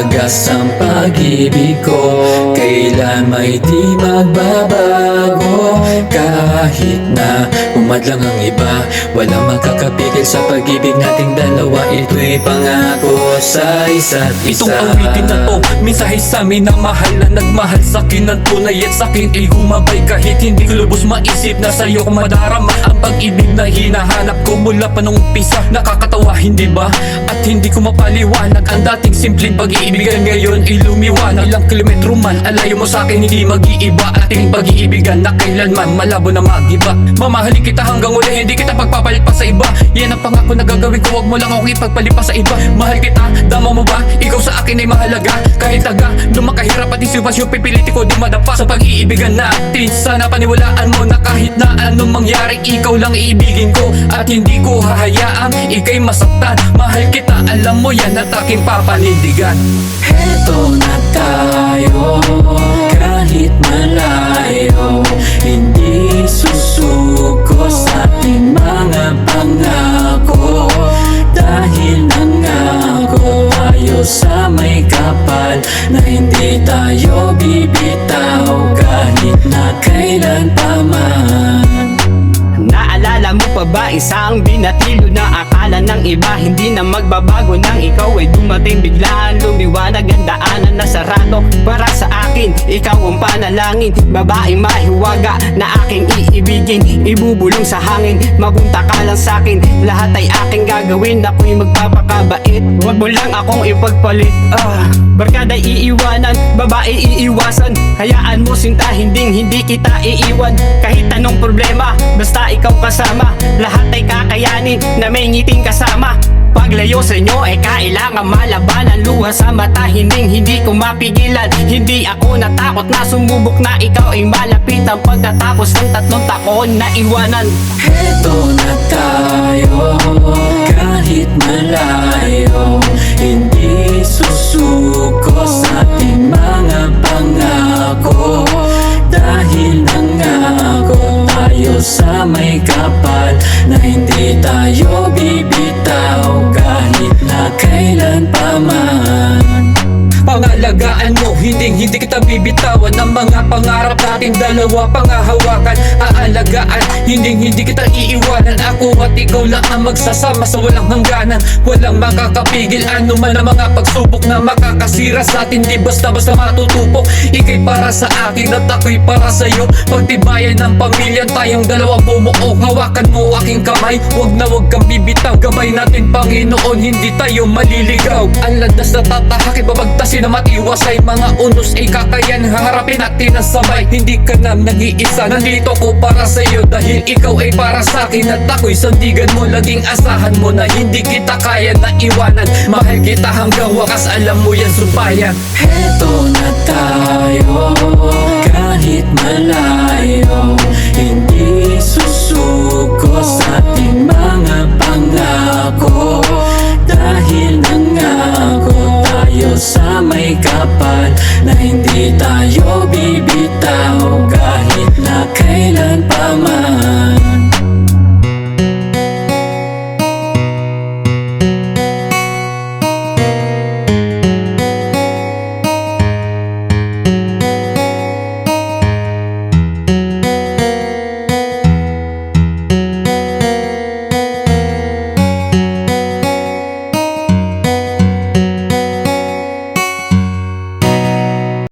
wagas ang pag-ibig ko, kailan may di magbabago. Kahit na umadlang ang iba, walang makakapigil sa pag-ibig nating dalawa. Ito'y pangako sa isa't isa. Itong awitin na to, mensahe sa amin na mahal na nagmahal sa'kin ng tunay at sa'kin ay humabay. Kahit hindi ko lubos maisip na sa'yo ko madarama ang pag-ibig na hinahanap ko mula pa nung umpisa. Nakakatawa hindi ba? At hindi ko mapaliwanag ang dating simpleng pag-iibigan ngayon ay lumiwanag. Ilang kilometro man alayo mo sa'kin, hindi mag-iiba ating pag-iibigan na kailanman malabo na mag-iba. Mamahalin kita hanggang uli, hindi kita pagpapalit pa sa iba. Yan ang pangako na gagawin ko, wag mo lang akong ipagpalit pa sa iba. Mahal kita, dama mo ba? Ikaw sa akin ay mahalaga. Kahit taga, lumakahirap at isibasyon, pipiliti ko di madapa sa pag-iibigan natin. Sana paniwalaan mo na kahit na anong mangyari, ikaw lang iibigin ko at hindi ko hahayaang ika'y masaktan. Mahal kita, alam mo yan at aking papanindigan. Heto na tayo, kahit malayo, hindi susuko sa ating mga pangako. Dahil nangako tayo sa may kapal na hindi tayo bibitaw kahit na kailan pa man. Naalala mo pa ba isang binatilo na akala ng iba hindi na magbabago nang ikaw ay dumating biglaan? Lumiwanag ang daanan na sarado para sa akin. Ikaw ang panalangin, babaeng mahiwaga na aking iibigin. Ibubulong sa hangin, mabunta ka lang sa'kin. Lahat ay aking gagawin, ako'y magpapakabait. Huwag mo lang akong ipagpalit. Barkada'y iiwanan, babae iiwasan. Hayaan mo sinta, hindi kita iiwan. Kahit anong problema, basta ikaw kasama. Lahat ay kakayanin na may ngiting kasama. Paglayo sa inyo ay kailangan malabanan. Luha sa mata, hindi ko mapigilan. Hindi ako natakot na sumubok na ikaw ay malapitan. Pagkatapos ng 3 taon na iwanan. Heto na tayo, kahit malayo, hindi susuko sa ating mga pangako. Dahil nangako tayo sa may kapal na hindi tayo bibitaw kahit na kailan pa man. Pangalagaan mo, hindi kita bibitawan. Ang mga pangarap natin dalawa pangahawakan. Aalagaan, hindi kita iiwanan. Ako at ikaw lang ang magsasama sa walang hangganan. Walang makakapigil ano man ang mga pagsubok na makakasira sa atin. Di basta-basta matutupok. Ika'y para sa akin at ako'y para sa'yo. Pagtibayan ng pamilya, tayong dalawang bumuo. Hawakan mo aking kamay, wag kang bibitaw. Gabay natin Panginoon, hindi tayo maliligaw. Ang landas na tatahak, ibabagtasin na matiwasay. Mga unos ay kakayan, harapin natin ang sabay. Hindi ka na nag-iisa, nandito ko para sa'yo. Dahil ikaw ay para sa'kin at ako'y sandigan mo. Laging asahan mo na hindi kita kaya na iwanan. Mahal kita hanggang wakas, alam mo yan subayan. Heto na tayo, kahit malayo, hindi susuko sa ating mga pangako. Dahil nangako tayo sa may kapal na hindi tayo bibitaw kahit na kailan pa man.